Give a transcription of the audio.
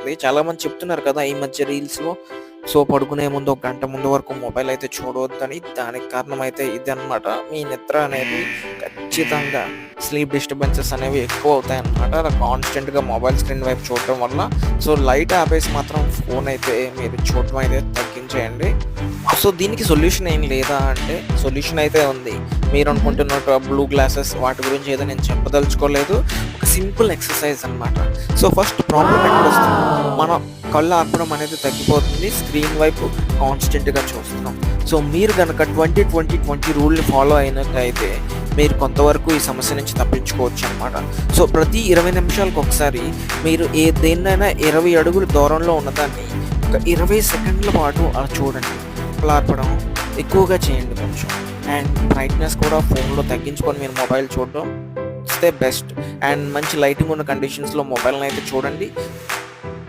ఉంటుంది. చాలామంది చెప్తున్నారు కదా ఈ మధ్య రీల్స్‌లో. సో, పడుకునే ముందు ఒక గంట ముందు వరకు మొబైల్ అయితే చూడవద్దని. దానికి కారణం అయితే ఇదనమాట. మీ నిద్ర అనేది ఖచ్చితంగా స్లీప్ డిస్టర్బెన్సెస్ అనేవి ఎక్కువవుతాయన్నమాట. అలా కాన్స్టెంట్‌గా మొబైల్ స్క్రీన్ వైపు చూడటం వల్ల. సో, లైట్ ఆపేసి మాత్రం ఫోన్ అయితే మీరు చూడటం అయితే తగ్గించేయండి. సో, దీనికి సొల్యూషన్ ఏం లేదా అంటే, సొల్యూషన్ అయితే ఉంది. మీరు హుహు. అనుకుంటున్నట్టు ఆ బ్లూ గ్లాసెస్ వాటి గురించి ఏదో నేను చెప్పదలుచుకోలేదు. ఒక సింపుల్ ఎక్సర్సైజ్ అనమాట. సో, ఫస్ట్ ప్రాబ్లమ్ ఎక్కడొస్తుంది? మన కళ్ళు ఆర్పడం అనేది తగ్గిపోతుంది. స్క్రీన్ వైపు కాన్స్టెంట్‌గా చూస్తున్నాం. సో, మీరు గనక 20-20-20 రూల్‌ని ఫాలో అయినట్టయితే మీరు కొంతవరకు ఈ సమస్య నుంచి తప్పించుకోవచ్చనమాట. సో, ప్రతి 20 నిమిషాలకొకసారి మీరు దేన్నైనా 20 అడుగుల దూరంలో ఉన్నదాన్ని ఒక 20 సెకండ్ల పాటు అలా చూడండి. కళ్ళు ఆర్పడం ఎక్కువగా చేయండి కొంచెం. అండ్ బ్రైట్‌నెస్ కూడా ఫోన్‌లో తగ్గించుకొని మీరు మొబైల్ చూడడం ఇట్స్ ద బెస్ట్. అండ్ మంచి లైటింగ్ ఉన్న కండిషన్స్‌లో మొబైల్‌నైతే చూడండి.